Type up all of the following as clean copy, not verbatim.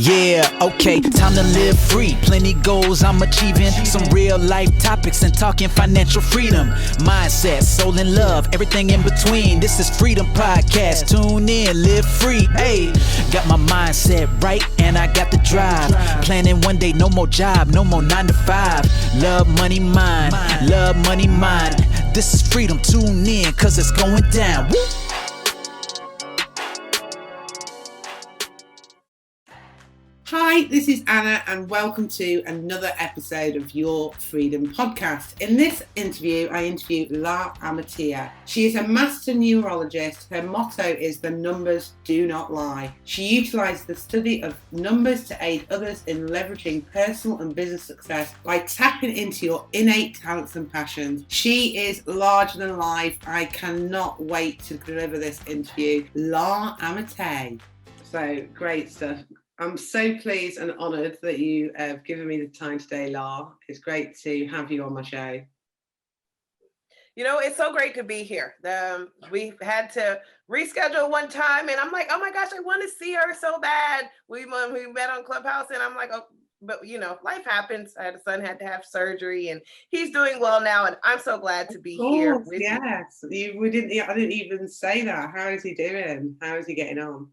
Yeah, okay, time to live free. Plenty goals I'm achieving. Some real life topics and talking financial freedom. Mindset, soul and love, everything in between. This is Freedom Podcast. Tune in, live free. Hey, got my mindset right and I got the drive. Planning one day, no more job, no more 9 to 5. Love, money, mind. Love, money, mind. This is Freedom. Tune in, cause it's going down. Woo! Hi, this is Anna and welcome to another episode of Your Freedom Podcast. In this interview, I interview La Ammitai. She is a Master Numerologist. Her motto is "The numbers do not lie." She utilises the study of numbers to aid others in leveraging personal and business success by tapping into your innate talents and passions. She is larger than life. I cannot wait to deliver this interview. La Ammitai. So, great stuff. I'm so pleased and honoured that you have given me the time today, La. It's great to have you on my show. You know, it's so great to be here. We had to reschedule one time, and I'm like, oh my gosh, I want to see her so bad. We met on Clubhouse, and I'm like, oh, but you know, life happens. I had a son, had to have surgery, and he's doing well now, and I'm so glad to be here. With yes, I didn't even say that. How is he doing? How is he getting on?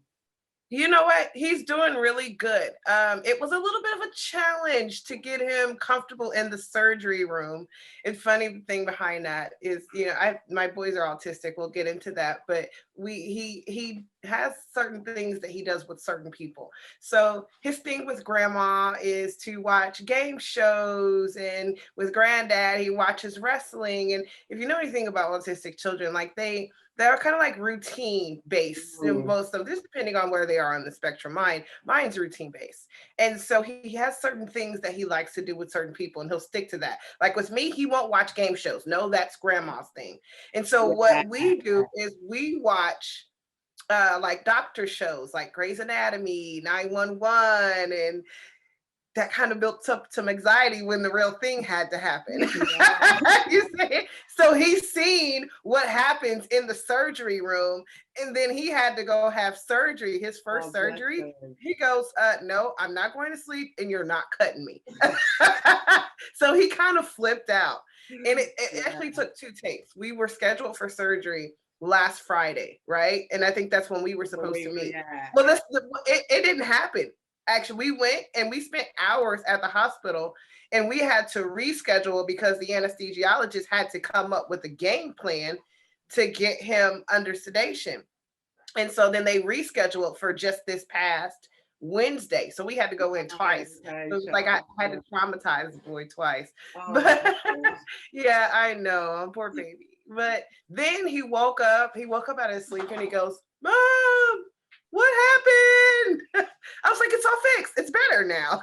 You know what? He's doing really good. It was a little bit of a challenge to get him comfortable in the surgery room. And funny thing behind that is, you know, my boys are autistic. We'll get into that, but he has certain things that he does with certain people. So his thing with grandma is to watch game shows, and with granddad, he watches wrestling. And if you know anything about autistic children, like they're kind of like routine based in most of them, just depending on where they are on the spectrum. Mine's routine based. And so he has certain things that he likes to do with certain people, and he'll stick to that. Like with me, he won't watch game shows. No, that's grandma's thing. And so what we do is we watch like doctor shows like Grey's Anatomy, 911, and that kind of built up some anxiety when the real thing had to happen. You see? So he's seen what happens in the surgery room, and then he had to go have surgery, his first surgery. He goes, no, I'm not going to sleep, and you're not cutting me. So he kind of flipped out. And it actually took 2 takes. We were scheduled for surgery last Friday, right? And I think that's when we were supposed to meet. Well, it didn't happen. Actually, we went and we spent hours at the hospital, and we had to reschedule because the anesthesiologist had to come up with a game plan to get him under sedation. And so then they rescheduled for just this past Wednesday. So we had to go in twice. So it was like I had to traumatize the boy twice. But yeah, I know, poor baby. But then he woke up out of his sleep, and he goes, "Mom, what happened?" I was like, "It's all fixed. It's better now."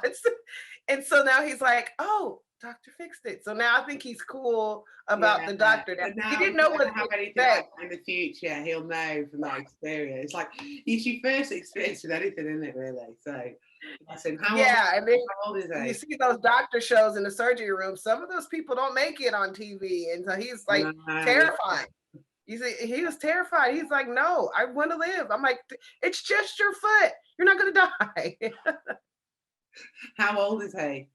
And so now he's like, "Oh, doctor fixed it." So now I think he's cool about the doctor. He didn't know what to expect. In the future, he'll know from that experience. Like, it's your first experience with anything, isn't it, really? So, listen, how old is he? You see those doctor shows in the surgery room, some of those people don't make it on TV. And so he's like terrified. You see, he was terrified. He's like, "No, I want to live." I'm like, "It's just your foot. You're not going to die." How old is he?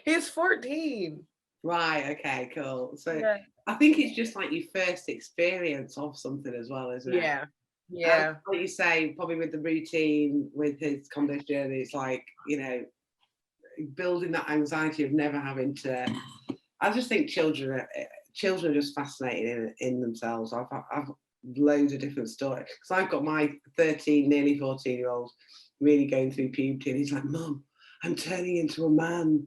He's 14. Right. Okay, cool. So I think it's just like your first experience of something as well, isn't it? Yeah. Like you say, probably with the routine, with his condition, it's like, you know, building that anxiety of never having to. I just think children are just fascinating in themselves. I've loads of different stories, because I've got my 13, nearly 14-year-old really going through puberty, and he's like, "Mum, I'm turning into a man."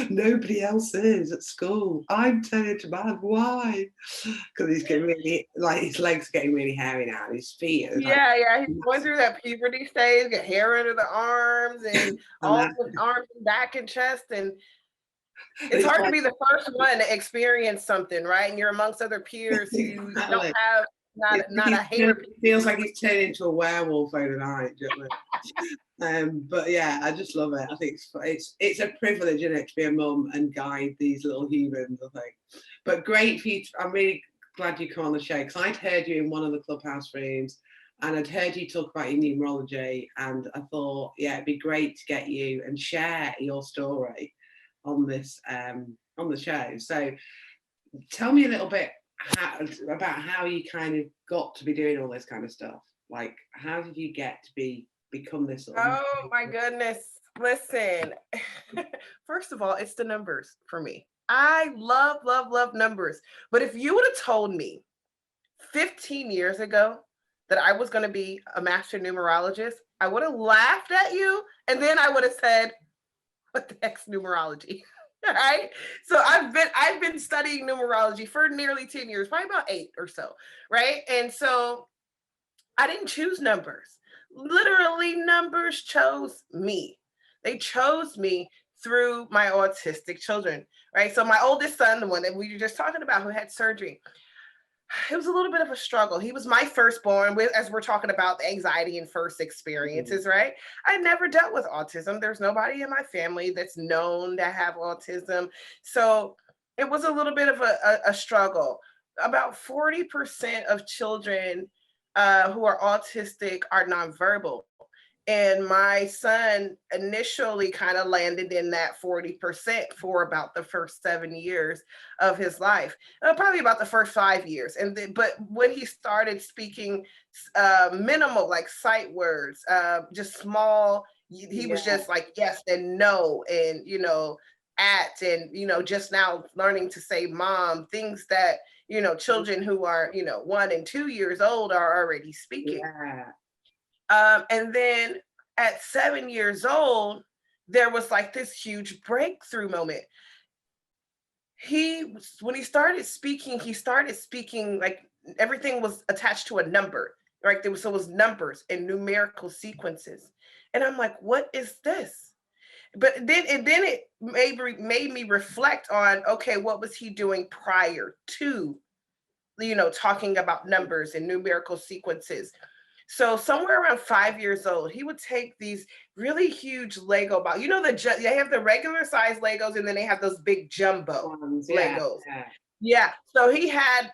Nobody else is at school. I'm turning into a man. Why? Because he's getting really, like, his legs are getting really hairy now, and his feet. He's going through that puberty stage, get hair under the arms, and all the arms and back and chest, and it's hard to be the first one to experience something, right? And you're amongst other peers who don't have not a hair. It feels like he's turned into a werewolf overnight. But yeah, I just love it. I think it's a privilege, isn't it, to be a mum and guide these little humans, I think. But great for you. I'm really glad you come on the show, because I'd heard you in one of the Clubhouse rooms, and I'd heard you talk about your numerology, and I thought, yeah, it'd be great to get you and share your story on this on the show. So tell me a little bit about how you kind of got to be doing all this kind of stuff. Like, how did you get to become this sort of... Oh my goodness. Listen, first of all, it's the numbers for me. I love, love, love numbers. But if you would have told me 15 years ago that I was going to be a master numerologist, I would have laughed at you. And then I would have said, what the heck's numerology? Right? So I've been studying numerology for nearly 10 years, probably about 8 or so. Right. And so I didn't choose numbers. Literally, numbers chose me. They chose me through my autistic children, right? So my oldest son, the one that we were just talking about who had surgery, it was a little bit of a struggle. He was my firstborn, as we're talking about the anxiety and first experiences, right? I never dealt with autism. There's nobody in my family that's known to have autism. So it was a little bit of a struggle. About 40% of children who are autistic are nonverbal. And my son initially kind of landed in that 40% for about the first 7 years of his life, probably about the first 5 years. And then, but when he started speaking minimal, like sight words, just small, he was just like yes and no, and at, and just now learning to say mom, things that children who are 1 and 2 years old are already speaking. And then at 7 years old, there was like this huge breakthrough moment. When he started speaking like everything was attached to a number, right? It was numbers and numerical sequences. And I'm like, what is this? But then it made me reflect on, okay, what was he doing prior to, talking about numbers and numerical sequences? So somewhere around 5 years old, he would take these really huge Lego boxes. They have the regular size Legos, and then they have those big jumbo Legos. Yeah. So he had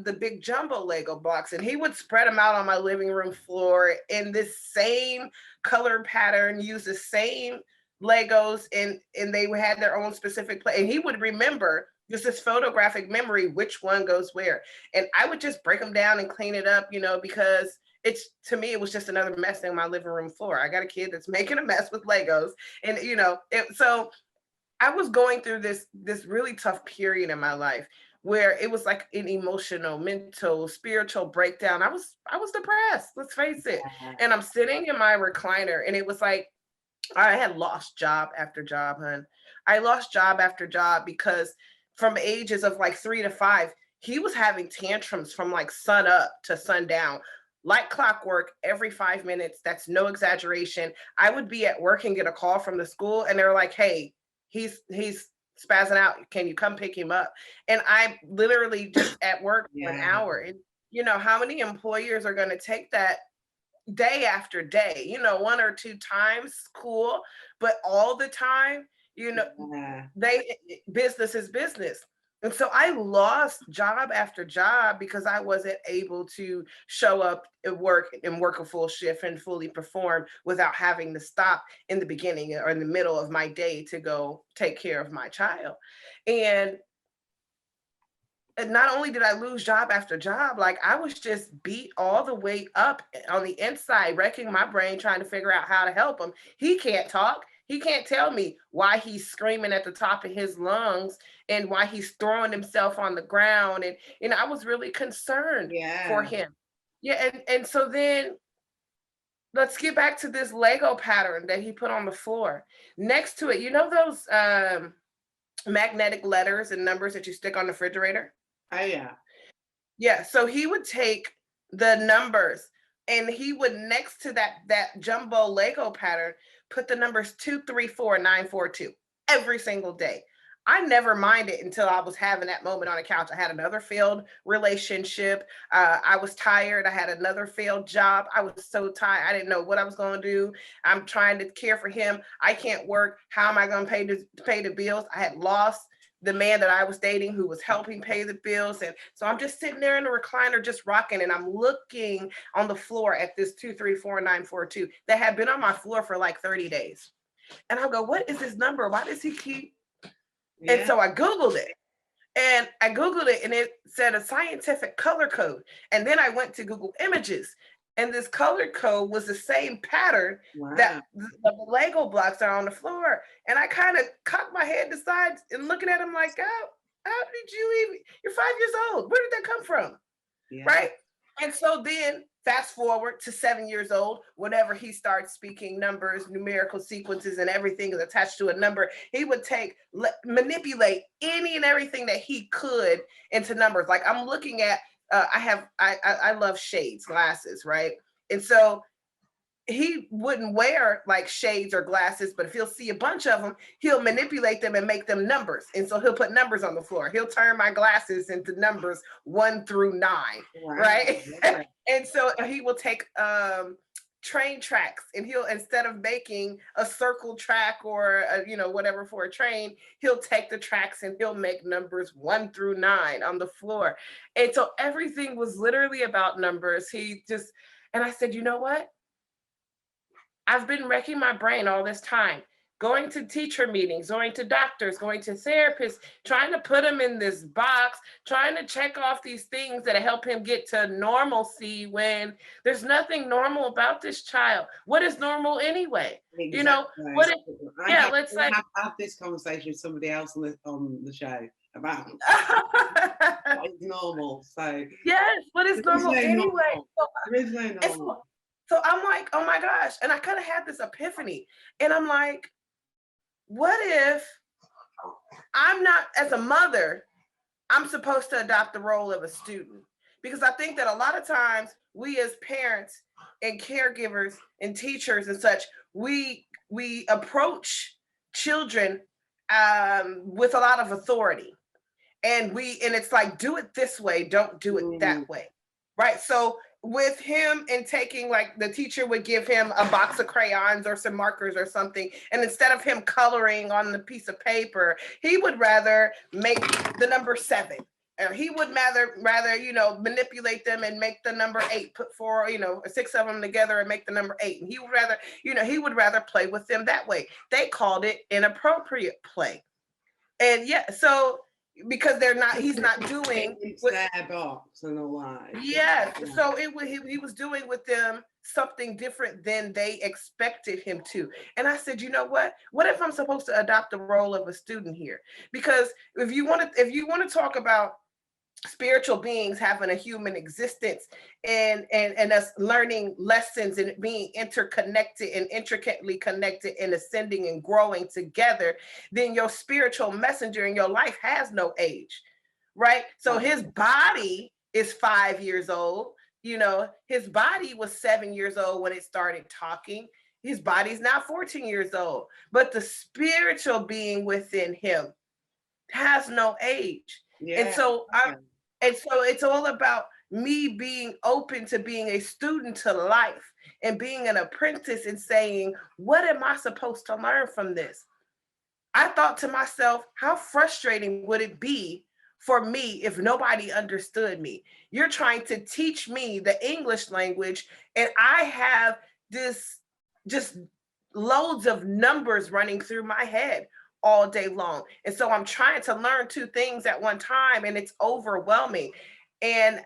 the big jumbo Lego box, and he would spread them out on my living room floor in this same color pattern, use the same Legos, and they had their own specific play. And he would remember just this photographic memory, which one goes where. And I would just break them down and clean it up, because to me, it was just another mess in my living room floor. I got a kid that's making a mess with Legos. And, so I was going through this really tough period in my life where it was like an emotional, mental, spiritual breakdown. I was depressed, let's face it. And I'm sitting in my recliner, and it was like, I had lost job after job, hun. I lost job after job because from ages of like 3 to 5, he was having tantrums from like sun up to sundown, like clockwork, every 5 minutes. That's no exaggeration. I would be at work and get a call from the school, and they're like, hey, he's spazzing out. Can you come pick him up? And I literally just at work for an hour. And how many employers are going to take that day after day? 1 or 2 times, cool. But all the time, business is business. And so I lost job after job because I wasn't able to show up at work and work a full shift and fully perform without having to stop in the beginning or in the middle of my day to go take care of my child. And not only did I lose job after job, like I was just beat all the way up on the inside, wrecking my brain, trying to figure out how to help him. He can't talk. He can't tell me why he's screaming at the top of his lungs and why he's throwing himself on the ground. And I was really concerned for him. Yeah. And so then let's get back to this Lego pattern that he put on the floor. Next to it, those magnetic letters and numbers that you stick on the refrigerator? Oh, yeah. Yeah. So he would take the numbers, and he would, next to that jumbo Lego pattern, put the numbers 2, 3, 4, 9, 4, 2 every single day. I never minded until I was having that moment on the couch. I had another failed relationship. I was tired. I had another failed job. I was so tired. I didn't know what I was going to do. I'm trying to care for him. I can't work. How am I going to pay the bills? I had lost the man that I was dating who was helping pay the bills. And so I'm just sitting there in the recliner, just rocking, and I'm looking on the floor at this 234,942 that had been on my floor for like 30 days. And I go, what is this number? Why does he keep? Yeah. And so I Googled it. And it said a scientific color code. And then I went to Google Images, and this color code was the same pattern that the Lego blocks are on the floor. And I kind of cocked my head to the side and looking at him like, oh, how did you even, you're 5 years old. Where did that come from? Yeah. Right. And so then fast forward to 7 years old, whenever he starts speaking numbers, numerical sequences, and everything is attached to a number, he would manipulate any and everything that he could into numbers. Like I'm looking at, I love shades, glasses, right? And so he wouldn't wear like shades or glasses, but if he'll see a bunch of them, he'll manipulate them and make them numbers. And so he'll put numbers on the floor. He'll turn my glasses into numbers 1 through 9, right? And so he will take train tracks, and he'll, instead of making a circle track or whatever for a train, he'll take the tracks and he'll make numbers 1 through 9 on the floor. And so everything was literally about numbers. And I said, you know what? I've been wrecking my brain all this time, going to teacher meetings, going to doctors, going to therapists, trying to put him in this box, trying to check off these things that help him get to normalcy when there's nothing normal about this child. What is normal anyway? Exactly. Let's have this conversation with somebody else on the show about what is normal. So yes, what is normal anyway? There is no normal. So I'm like, oh my gosh. And I kind of had this epiphany. And I'm like, what if I'm not, as a mother, I'm supposed to adopt the role of a student? Because I think that a lot of times we as parents and caregivers and teachers and such, we approach children with a lot of authority. And it's like, do it this way, don't do it that way. Right. So with him and taking, like, the teacher would give him a box of crayons or some markers or something, and instead of him coloring on the piece of paper, he would rather make the number 7, or he would rather manipulate them and make the number 8, put 6 of them together and make the number 8, and he would rather play with them that way. They called it inappropriate play. And so because he's not doing their box and all that. Yes. Yeah. So he was doing with them something different than they expected him to. And I said, you know what if I'm supposed to adopt the role of a student here? Because if you want to talk about spiritual beings having a human existence and us learning lessons and being interconnected and intricately connected and ascending and growing together, then your spiritual messenger in your life has no age, right? So his body is 5 years old. His body was 7 years old when it started talking. His body's now 14 years old, but the spiritual being within him has no age. Yeah. And so it's all about me being open to being a student to life and being an apprentice and saying, what am I supposed to learn from this? I thought to myself, how frustrating would it be for me if nobody understood me? You're trying to teach me the English language, and I have this just loads of numbers running through my head all day long. And so I'm trying to learn 2 things at one time, and it's overwhelming. And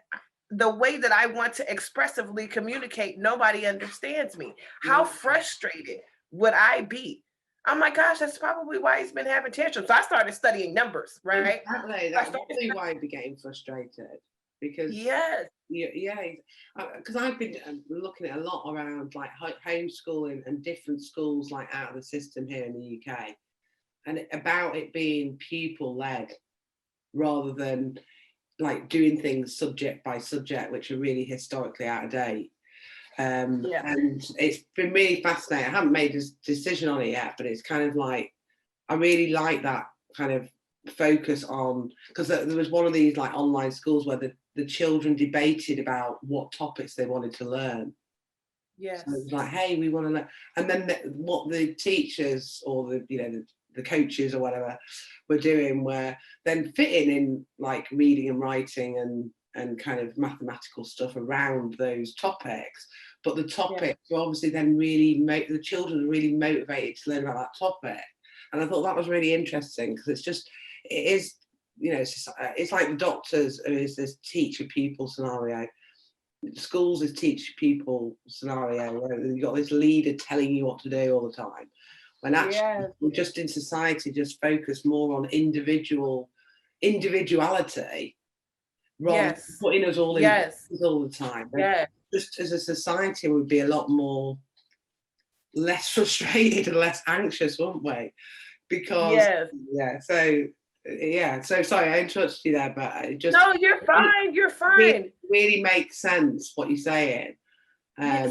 the way that I want to expressively communicate, nobody understands me. How frustrated would I be? Oh my gosh, that's probably why he's been having tantrums. So I started studying numbers, right? Exactly. That's probably why he became frustrated. Because because I've been looking at a lot around like homeschooling and different schools like out of the system here in the UK. And about it being pupil-led rather than like doing things subject by subject, which are really historically out of date. And it's been really fascinating. I haven't made a decision on it yet, but it's kind of like, I really like that kind of focus on, because there was one of these like online schools where the children debated about what topics they wanted to learn. Yes. So it was like, hey, we want to learn. And then what the teachers or the the coaches or whatever were doing were then fitting in like reading and writing and kind of mathematical stuff around those topics. But the topics were obviously then really the children are really motivated to learn about that topic. And I thought that was really interesting because it is, you know, it's like the doctors is this teacher-pupil scenario. Schools is teacher-pupil scenario where you've got this leader telling you what to do all the time. When actually we're just in society just focus more on individuality rather than putting us all in all the time. Just as a society we'd be a lot more less frustrated and less anxious, wouldn't we? Because so sorry I interrupted you there, but it just no, you're fine. It really makes sense what you're saying.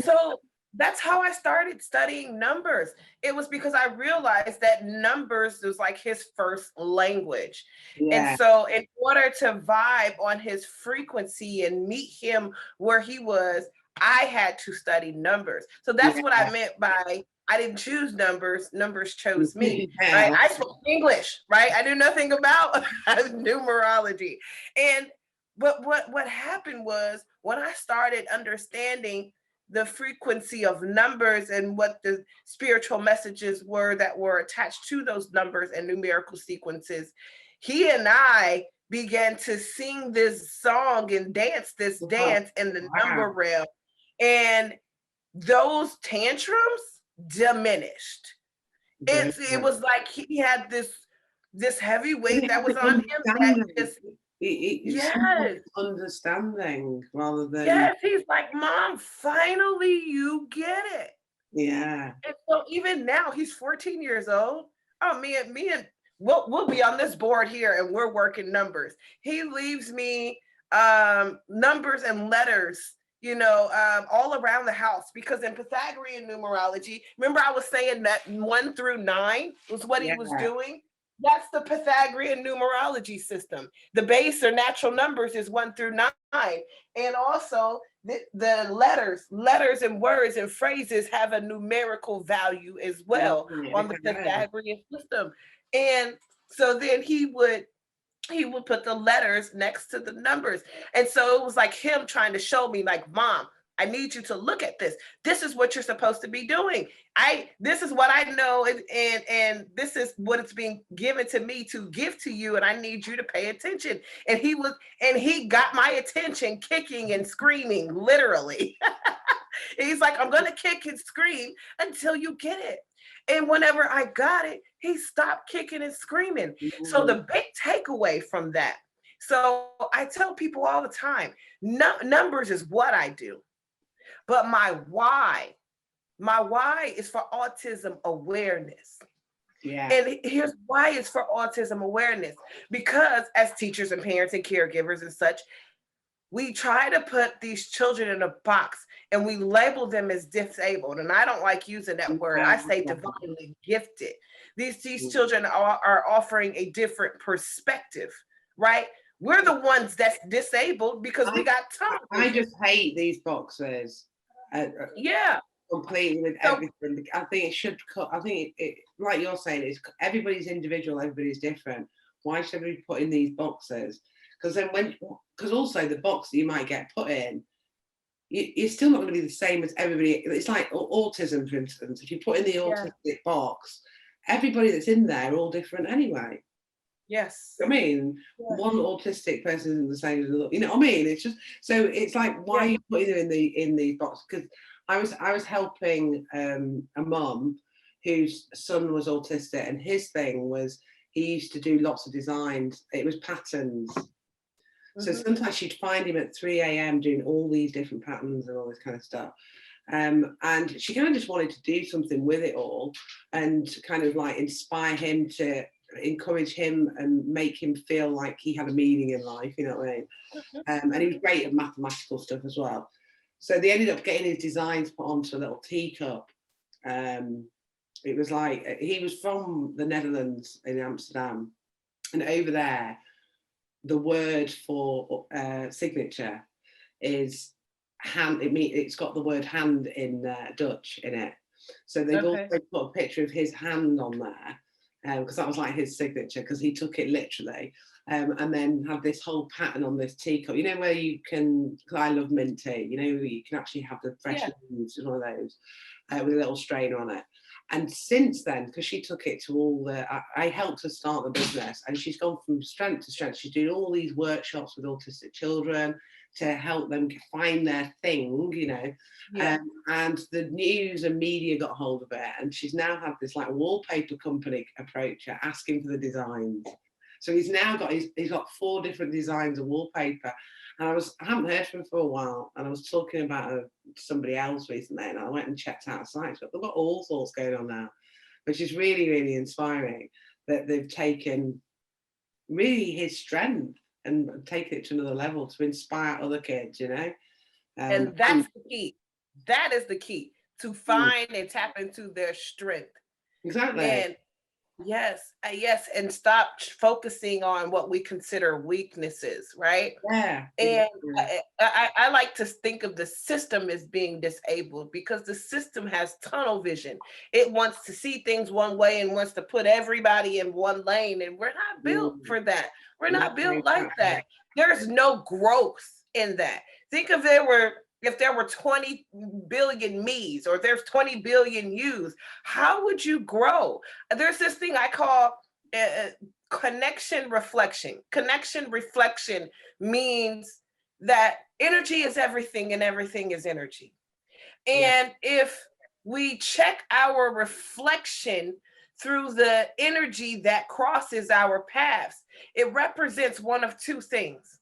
So that's how I started studying numbers. It was because I realized that numbers was like his first language. And so in order to vibe on his frequency and meet him where he was, I had to study numbers. So that's what I meant by I didn't choose numbers chose me, right? I spoke English, right? I knew nothing about numerology. But what happened was when I started understanding the frequency of numbers and what the spiritual messages were that were attached to those numbers and numerical sequences, he and I began to sing this song and dance this dance in the number realm. And those tantrums diminished. It was like he had this heavy weight that was on him that just understanding rather than he's like, Mom, finally you get it. And so even now he's 14 years old. Oh, me and we'll be on this board here and we're working numbers. He leaves me numbers and letters, you know, all around the house, because in Pythagorean numerology, remember I was saying that 1 through 9 was what he was doing? That's the Pythagorean numerology system. The base or natural numbers is 1 through 9. And also the letters and words and phrases have a numerical value as well on the Pythagorean system. And so then he would put the letters next to the numbers. And so it was like him trying to show me, like, Mom, I need you to look at this. This is what you're supposed to be doing. This is what I know, and this is what it's being given to me to give to you, and I need you to pay attention. And he got my attention kicking and screaming, literally. He's like, I'm gonna kick and scream until you get it. And whenever I got it, he stopped kicking and screaming. So the big takeaway from that, so I tell people all the time, numbers is what I do. But my why is for autism awareness. And here's why it's for autism awareness. Because as teachers and parents and caregivers and such, we try to put these children in a box and we label them as disabled. And I don't like using that word. I say divinely gifted. These children are offering a different perspective, right? We're the ones that's disabled because we got taught. I just hate these boxes. Completely with everything. I think it should. I think it like you're saying, everybody's individual, everybody's different. Why should we put in these boxes? Because also the box that you might get put in, you're still not going to be the same as everybody. It's like autism, for instance. If you put in the autistic box, everybody that's in there are all different anyway. I mean, one autistic person isn't the same as another. You know what I mean? It's just so it's like, why are you putting them in these boxes? Because I was helping a mum whose son was autistic, and his thing was he used to do lots of designs. It was patterns. So sometimes she'd find him at 3 a.m. doing all these different patterns and all this kind of stuff. And she kind of just wanted to do something with it all and kind of like inspire him, to encourage him and make him feel like he had a meaning in life, you know what I mean? And he was great at mathematical stuff as well. So they ended up getting his designs put onto a little teacup. It was like, he was from the Netherlands in Amsterdam, and over there, the word for signature is hand. It's got the word hand in Dutch in it. So they've also put a picture of his hand on there. because that was like his signature, because he took it literally. And then had this whole pattern on this teacup, you know, where you can, because I love mint tea, you know, you can actually have the fresh leaves, one of those, with a little strainer on it. And since then, because she took it to all the, I helped her start the business, and she's gone from strength to strength. She's doing all these workshops with autistic children to help them find their thing, you know. And the news and media got hold of it, and she's now had this like wallpaper company approach her, asking for the designs. So he's now got, he's got 4 different designs of wallpaper. And I haven't heard from him for a while, and I was talking about somebody else recently, and I went and checked out the site. But they've got all sorts going on now, which is really, really inspiring, that they've taken really his strength and taken it to another level to inspire other kids, you know. And that's the key. That is the key, to find and tap into their strength. Exactly. And yes, and stop focusing on what we consider weaknesses, right? Yeah. And I like to think of the system as being disabled, because the system has tunnel vision. It wants to see things one way and wants to put everybody in one lane, and we're not built for that. We're not built like that. There's no growth in that. Think if there were 20 billion me's, or there's 20 billion you's, how would you grow? There's this thing I call connection reflection. Connection reflection means that energy is everything and everything is energy. And if we check our reflection through the energy that crosses our paths, it represents one of 2 things.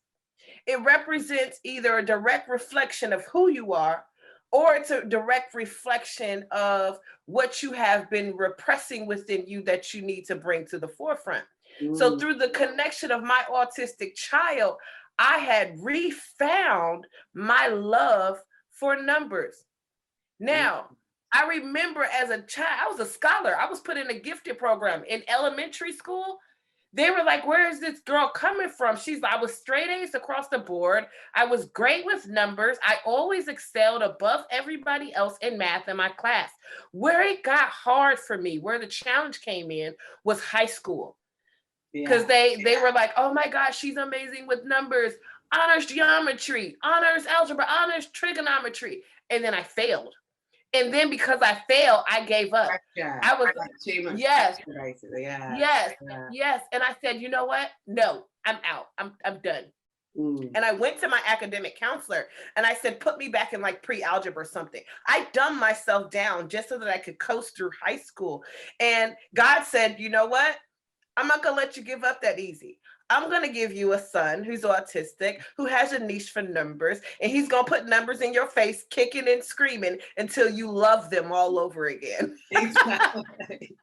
It represents either a direct reflection of who you are, or it's a direct reflection of what you have been repressing within you that you need to bring to the forefront. So through the connection of my autistic child, I had refound my love for numbers. Now, I remember as a child, I was a scholar. I was put in a gifted program in elementary school. They were like, where is this girl coming from? I was straight A's across the board. I was great with numbers. I always excelled above everybody else in math in my class. Where it got hard for me, where the challenge came in, was high school. Because they were like, oh my gosh, she's amazing with numbers, honors geometry, honors algebra, honors trigonometry. And then I failed. And then because I failed, I gave up. I was like, too much pressure, basically. Yes. And I said, you know what? No, I'm out. I'm done. And I went to my academic counselor and I said, put me back in like pre-algebra or something. I dumbed myself down just so that I could coast through high school. And God said, you know what? I'm not gonna let you give up that easy. I'm gonna give you a son who's autistic, who has a niche for numbers, and he's gonna put numbers in your face, kicking and screaming until you love them all over again. Exactly.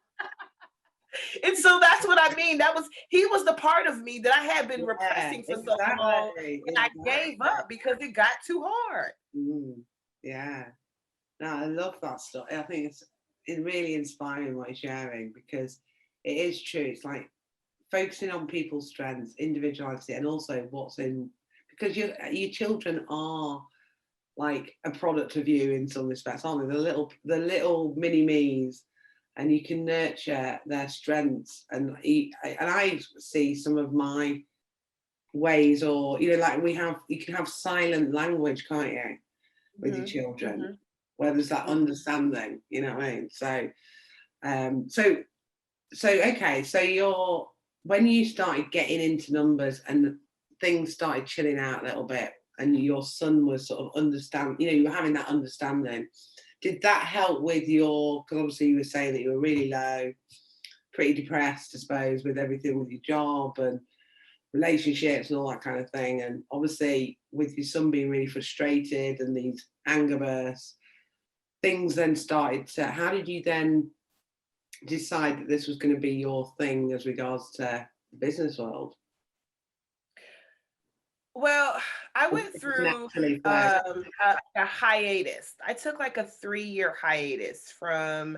And so that's what I mean. He was the part of me that I had been repressing for so long, and I gave up because it got too hard. Yeah. No, I love that stuff. I think it's really inspiring what you're sharing, because it is true. It's like focusing on people's strengths, individuality, and also what's in, because your children are like a product of you in some respects, aren't they? The little mini me's, and you can nurture their strengths. And I see some of my ways, or like you can have silent language, can't you, with your children, where there's that understanding. You know what I mean? So okay, so when you started getting into numbers and things started chilling out a little bit, and your son was sort of you were having that understanding, did that help with because obviously you were saying that you were really low, pretty depressed, I suppose, with everything, with your job and relationships and all that kind of thing, and obviously with your son being really frustrated and these anger bursts, things then started to, how did you then decide that this was going to be your thing as regards to the business world? Well, I went through a hiatus. I took like a 3-year hiatus from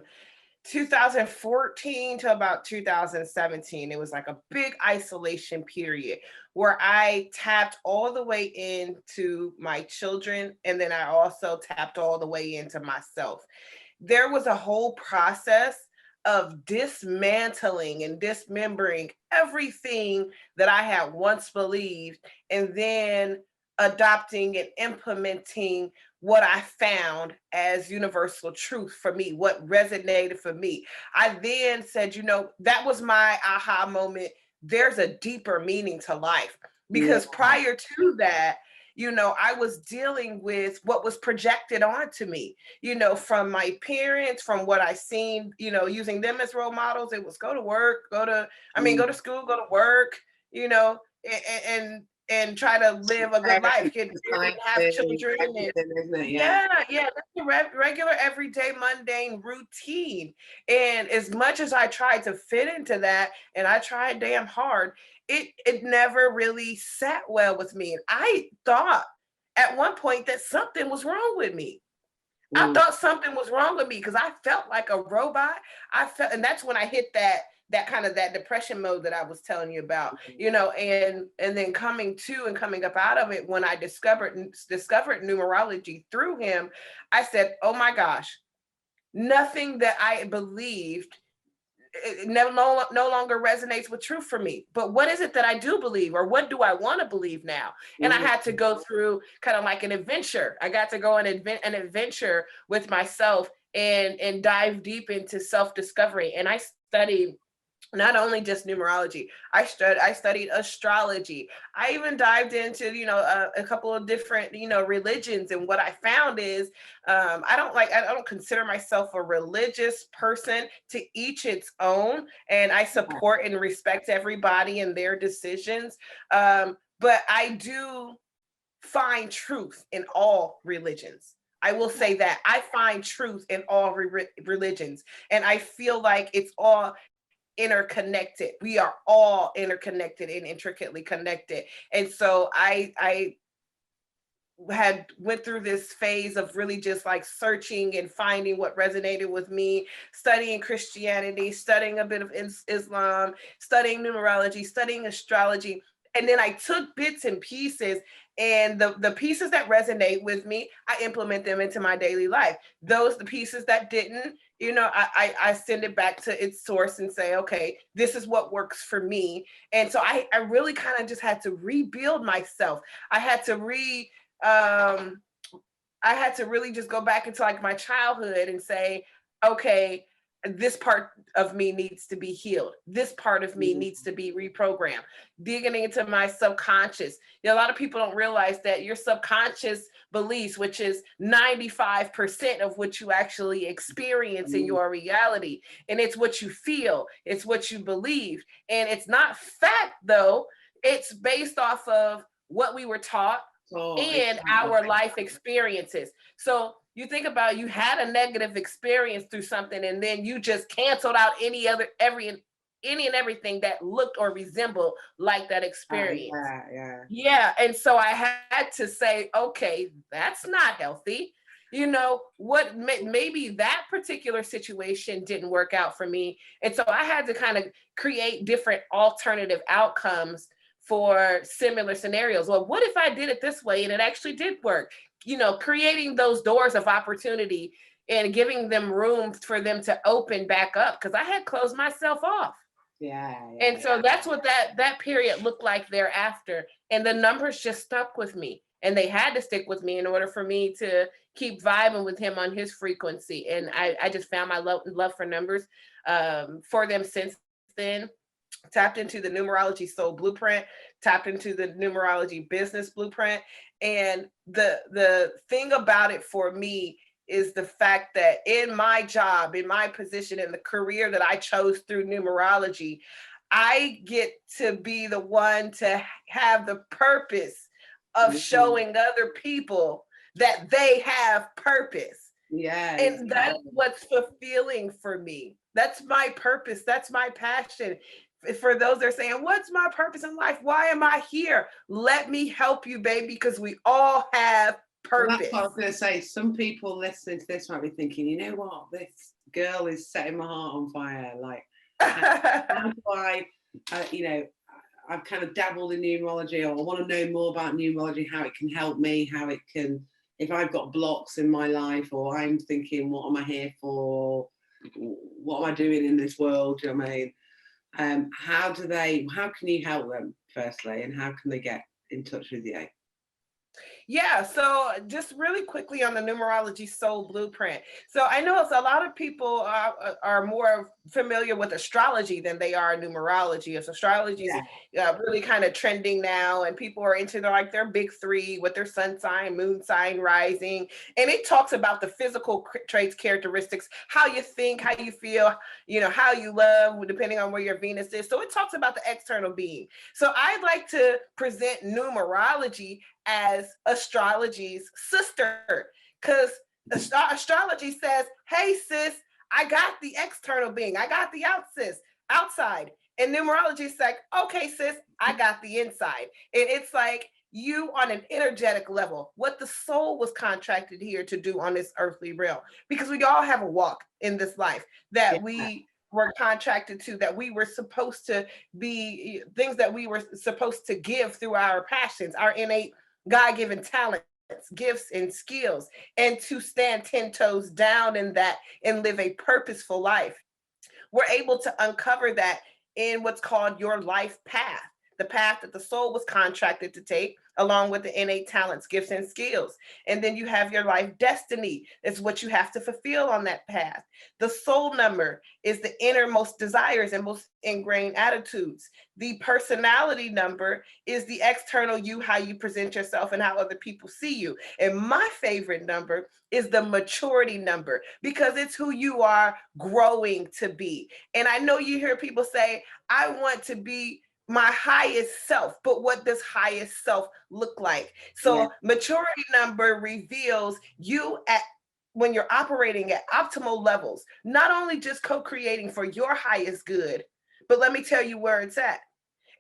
2014 to about 2017. It was like a big isolation period where I tapped all the way into my children, and then I also tapped all the way into myself. There was a whole process of dismantling and dismembering everything that I had once believed, and then adopting and implementing what I found as universal truth for me, what resonated for me. I then said, that was my aha moment. There's a deeper meaning to life. Because prior to that, I was dealing with what was projected onto me, from my parents, from what I seen, using them as role models. It was go to work, go to school, go to work, and try to live a good life, get married, have children. That's a regular, everyday, mundane routine. And as much as I tried to fit into that, and I tried damn hard, it never really sat well with me. And I thought at one point that something was wrong with me. I thought something was wrong with me because I felt like a robot. And that's when I hit that kind of that depression mode that I was telling you about, and then coming up out of it, when I discovered numerology through him, I said, oh my gosh, nothing that I believed no longer resonates with truth for me. But what is it that I do believe, or what do I want to believe now? And I had to go through kind of like an adventure. I got to go on an adventure with myself and dive deep into self-discovery. And I studied not only just numerology, I studied astrology. I even dived into, a couple of different, religions. And what I found is, I don't consider myself a religious person. To each its own. And I support and respect everybody and their decisions. But I do find truth in all religions. I will say that I find truth in all religions. And I feel like it's all interconnected. We are all interconnected and intricately connected. And so I had went through this phase of really just like searching and finding what resonated with me, studying Christianity, studying a bit of Islam, studying numerology, studying astrology. And then I took bits and pieces, and the pieces that resonate with me, I implement them into my daily life. The pieces that didn't, I send it back to its source and say, okay, this is what works for me. And so I really kind of just had to rebuild myself. I had to really just go back into like my childhood and say, okay, this part of me needs to be healed. This part of me needs to be reprogrammed. Digging into my subconscious. A lot of people don't realize that your subconscious beliefs, which is 95% of what you actually experience in your reality. And it's what you feel. It's what you believe. And it's not fact, though. It's based off of what we were taught and our life experiences. So you think about, you had a negative experience through something, and then you just canceled out any and everything that looked or resembled like that experience. And so I had to say, okay, that's not healthy. What maybe that particular situation didn't work out for me. And so I had to kind of create different alternative outcomes for similar scenarios. Well, what if I did it this way and it actually did work? Creating those doors of opportunity and giving them room for them to open back up, because I had closed myself off. And so that's what that period looked like thereafter. And the numbers just stuck with me, and they had to stick with me in order for me to keep vibing with him on his frequency. And I just found my love for numbers for them since then. Tapped into the numerology soul blueprint, tapped into the numerology business blueprint. And the thing about it for me is the fact that in my job, in my position, in the career that I chose through numerology, I get to be the one to have the purpose of showing other people that they have purpose. And that's what's fulfilling for me. That's my purpose. That's my passion. For those that are saying, what's my purpose in life? Why am I here? Let me help you, baby, because we all have purpose. Well, that's what I was going to say. Some people listening to this might be thinking, you know what? This girl is setting my heart on fire. Like, how do I, I've kind of dabbled in numerology, or I want to know more about numerology, how it can help me, how it can, if I've got blocks in my life, or I'm thinking, what am I here for? what am I doing in this world? Do you know what I mean? How can you help them firstly, and how can they get in touch with you? Yeah, so just really quickly on the numerology soul blueprint. So I know a lot of people are more familiar with astrology than they are numerology. As astrology is really kind of trending now, and people are into their big three with their sun sign, moon sign, rising, and it talks about the physical traits, characteristics, how you think, how you feel, how you love, depending on where your Venus is. So it talks about the external being. So I'd like to present numerology as astrology's sister, because astrology says, hey sis, I got the external being, I got the outside, and numerology is like, okay sis, I got the inside. And it's like you on an energetic level, what the soul was contracted here to do on this earthly realm, because we all have a walk in this life that we were contracted to, that we were supposed to be, things that we were supposed to give through our passions, our innate God-given talents, gifts, and skills, and to stand 10 toes down in that and live a purposeful life. We're able to uncover that in what's called your life path, the path that the soul was contracted to take, along with the innate talents, gifts, and skills. And then you have your life destiny. It's what you have to fulfill on that path. The soul number is the innermost desires and most ingrained attitudes. The personality number is the external you, how you present yourself and how other people see you. And my favorite number is the maturity number, because it's who you are growing to be. And I know you hear people say, I want to be my highest self, but what does highest self look like? So maturity number reveals you when you're operating at optimal levels, not only just co-creating for your highest good, but let me tell you where it's at.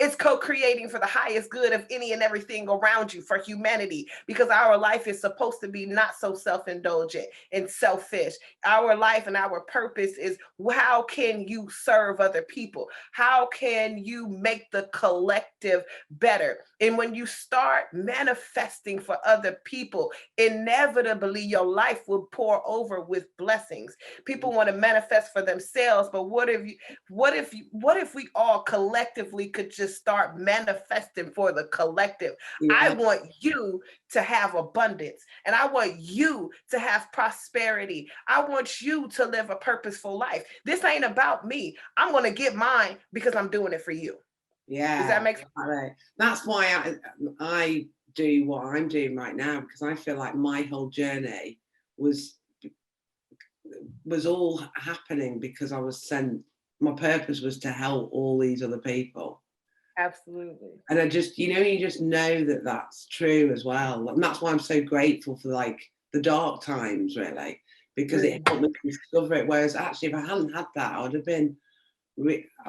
It's co-creating for the highest good of any and everything around you, for humanity, because our life is supposed to be not so self-indulgent and selfish. Our life and our purpose is, how can you serve other people? How can you make the collective better? And when you start manifesting for other people, inevitably your life will pour over with blessings. People want to manifest for themselves, but what if we all collectively could just start manifesting for the collective? I want you to have abundance, and I want you to have prosperity. I want you to live a purposeful life. This ain't about me. I'm going to get mine because I'm doing it for you. Yeah. Does that make sense? Right. That's why I do what I'm doing right now, because I feel like my whole journey was all happening because I was sent. My purpose was to help all these other people. Absolutely. And I just, you just know that that's true as well. And that's why I'm so grateful for the dark times, really, because it helped me discover it. Whereas actually, if I hadn't had that, I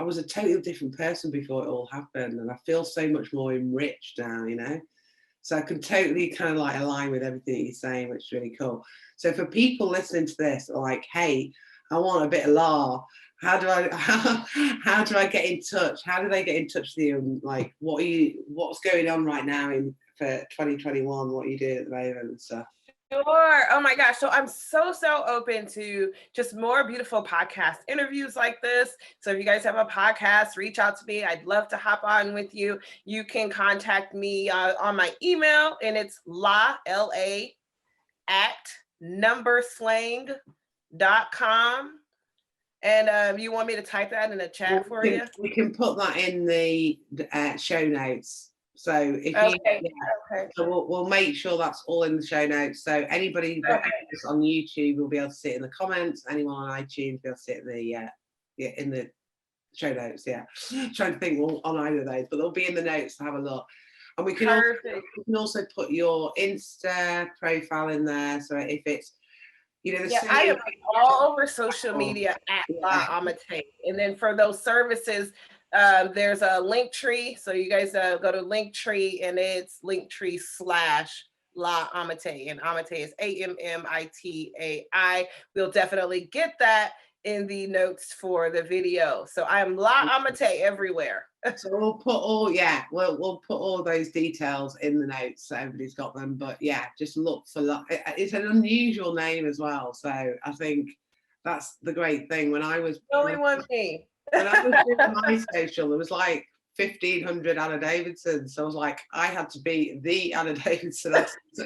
was a totally different person before it all happened. And I feel so much more enriched now, So I can totally kind of align with everything that you're saying, which is really cool. So for people listening to this, hey, I want a bit of law. How do I get in touch? How do they get in touch with you? And what's going on right now for 2021? What are you doing at the moment and stuff? Sure. Oh my gosh. So I'm so open to just more beautiful podcast interviews like this. So if you guys have a podcast, reach out to me. I'd love to hop on with you. You can contact me on my email, and it's LA at numberslang.com. And you want me to type that in the chat for you? We can put that in the show notes. So if so we'll make sure that's all in the show notes. So anybody that's on YouTube will be able to see it in the comments. Anyone on iTunes will be able to see it in the show notes. Trying to think on either of those, but they'll be in the notes to have a look. And we can also put your Insta profile in there. So if it's I am all over social media at Ammitai. And then for those services, there's a link tree. So you guys go to Linktree, and it's Linktree /La Ammitai. And Ammitai is AMMITAI. We'll definitely get that in the notes for the video. So I'm La Ammitai everywhere. So we'll put we'll put all those details in the notes so everybody's got them. But just look for it's an unusual name as well. So I think That's the great thing. When I was only one me. when I was doing my social, there was like 1,500 Anna Davidson. So I was like, I had to be the Anna Davidson. So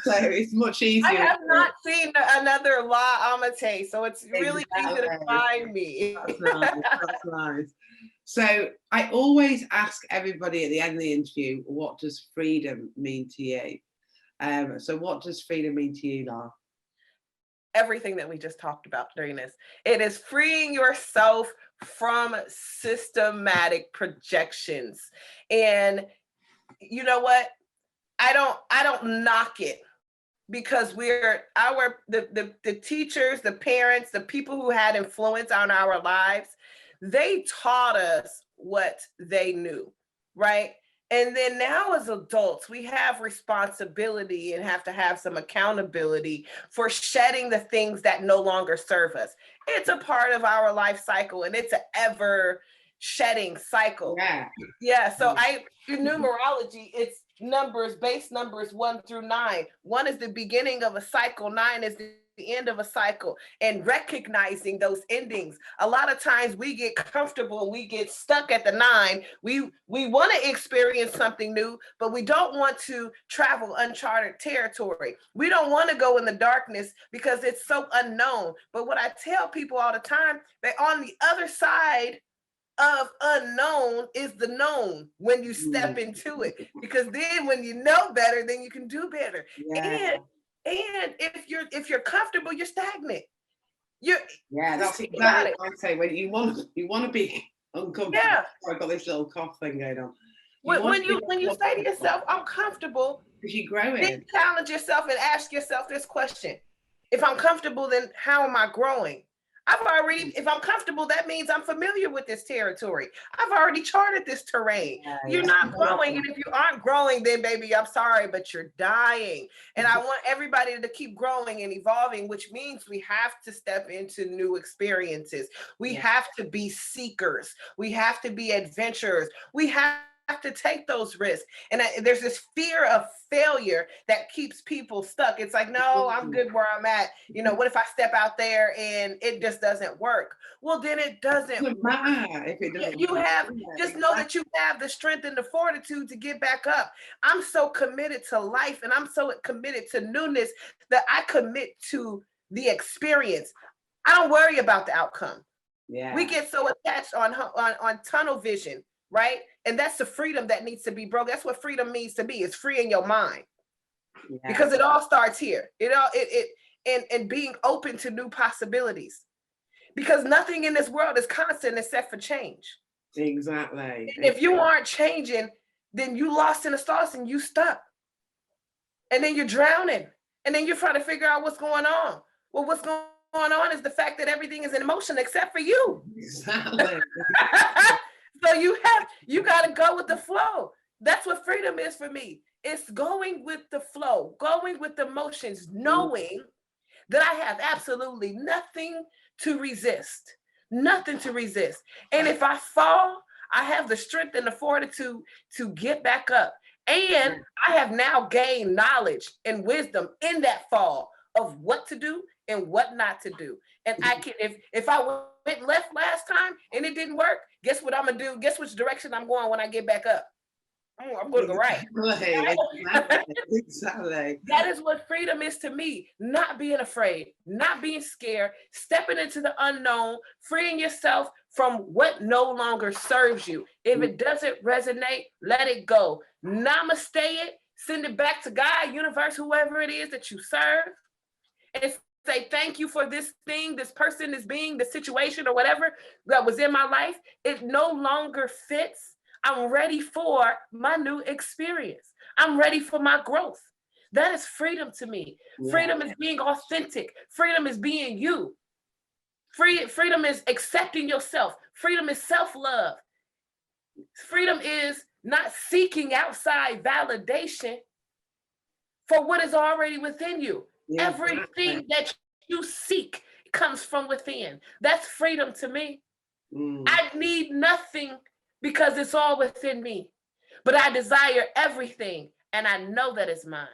it's much easier. I have not seen another La Ammitai, so it's really easy to find me. That's nice. That's nice. So I always ask everybody at the end of the interview, what does freedom mean to you? So what does freedom mean to you, La? Everything that we just talked about during this. It is freeing yourself from systematic projections. And you know what? I don't knock it, because the teachers, the parents, the people who had influence on our lives, they taught us what they knew, right? And then now as adults, we have responsibility and have to have some accountability for shedding the things that no longer serve us. It's a part of our life cycle, and it's an ever shedding cycle. Yeah. So in numerology, it's numbers, base numbers 1 through 9. 1 is the beginning of a cycle. 9 is the end of a cycle, and recognizing those endings. A lot of times we get comfortable and we get stuck at the 9. We want to experience something new, but we don't want to travel uncharted territory. We don't want to go in the darkness because it's so unknown. But what I tell people all the time, that on the other side of unknown is the known when you step into it, because then when you know better, then you can do better. And if you're comfortable, you're stagnant. That's exactly what I say. When you want to be uncomfortable. Yeah. I've got this little cough thing going on. When you say to yourself, I'm comfortable, because you're growing. Then challenge yourself and ask yourself this question: if I'm comfortable, then how am I growing? If I'm comfortable, that means I'm familiar with this territory. I've already charted this terrain. You're not growing. And if you aren't growing, then baby, I'm sorry, but you're dying. And I want everybody to keep growing and evolving, which means we have to step into new experiences. We have to be seekers. We have to be adventurers. We have to take those risks. And there's this fear of failure that keeps people stuck. It's like, no, I'm good where I'm at. What if I step out there and it just doesn't work? Well, then it doesn't matter if it doesn't. Just know that you have the strength and the fortitude to get back up. I'm so committed to life, and I'm so committed to newness that I commit to the experience. I don't worry about the outcome. We get so attached on tunnel vision, right? And that's the freedom that needs to be broken. That's what freedom means to me. It's freeing your mind, because it all starts here. And being open to new possibilities, because nothing in this world is constant except for change. Exactly. And if you aren't changing, then you lost in the sauce and you stuck. And then you're drowning. And then you're trying to figure out what's going on. Well, what's going on is the fact that everything is in motion except for you. Exactly. So you got to go with the flow. That's what freedom is for me. It's going with the flow, going with the motions, knowing that I have absolutely nothing to resist, nothing to resist. And if I fall, I have the strength and the fortitude to get back up. And I have now gained knowledge and wisdom in that fall of what to do and what not to do. And I can, if I went left last time and it didn't work, guess what I'm gonna do? Guess which direction I'm going when I get back up? I'm gonna go right. Exactly. That is what freedom is to me. Not being afraid, not being scared, stepping into the unknown, freeing yourself from what no longer serves you. If it doesn't resonate, let it go. Namaste it, send it back to God, universe, whoever it is that you serve, and say, thank you for this thing, this person, this being, the situation or whatever that was in my life. It no longer fits. I'm ready for my new experience. I'm ready for my growth. That is freedom to me. Freedom is being authentic. Freedom is being you. Freedom is accepting yourself. Freedom is self-love. Freedom is not seeking outside validation for what is already within you. Everything that you seek comes from within. That's freedom to me. I need nothing because it's all within me. But I desire everything, and I know that it's mine.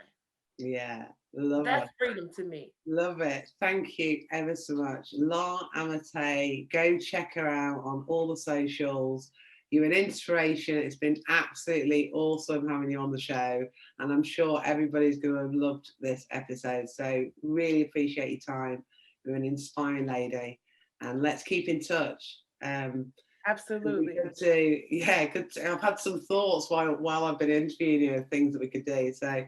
Yeah, Love That's it. freedom to me. Love it. Thank you ever so much. La Ammitai, go check her out on all the socials. You're an inspiration. It's been absolutely awesome having you on the show. And I'm sure everybody's going to have loved this episode. So really appreciate your time. You're an inspiring lady. And let's keep in touch. Absolutely. I've had some thoughts while I've been interviewing you of things that we could do. So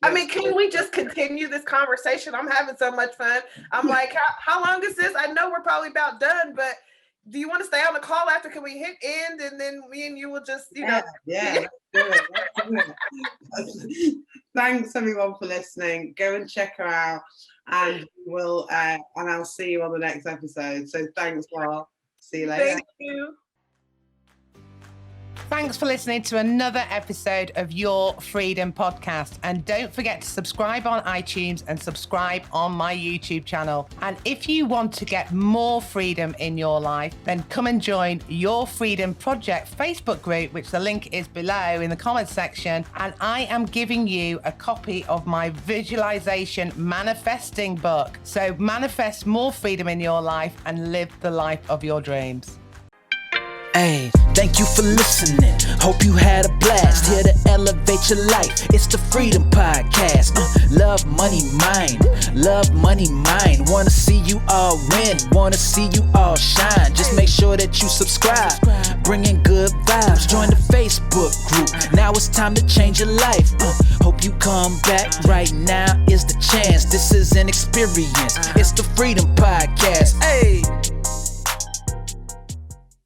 I mean, can we just continue this conversation? I'm having so much fun. I'm like, how long is this? I know we're probably about done, but do you want to stay on the call after? Can we hit end and then me and you will just, Yeah. Let's do it. Thanks everyone for listening. Go and check her out, and I'll see you on the next episode. So thanks, Laura. See you later. Thank you. Thanks for listening to another episode of Your Freedom Podcast. And don't forget to subscribe on iTunes and subscribe on my YouTube channel. And if you want to get more freedom in your life, then come and join Your Freedom Project Facebook group, which the link is below in the comments section. And I am giving you a copy of my visualization manifesting book. So manifest more freedom in your life and live the life of your dreams. Hey, thank you for listening. Hope you had a blast. Here to elevate your life. It's the Freedom Podcast. Love, money, mind. Love, money, mind. Wanna see you all win. Wanna see you all shine. Just make sure that you subscribe. Bringing good vibes. Join the Facebook group. Now it's time to change your life. Hope you come back. Right now is the chance. This is an experience. It's the Freedom Podcast. Hey.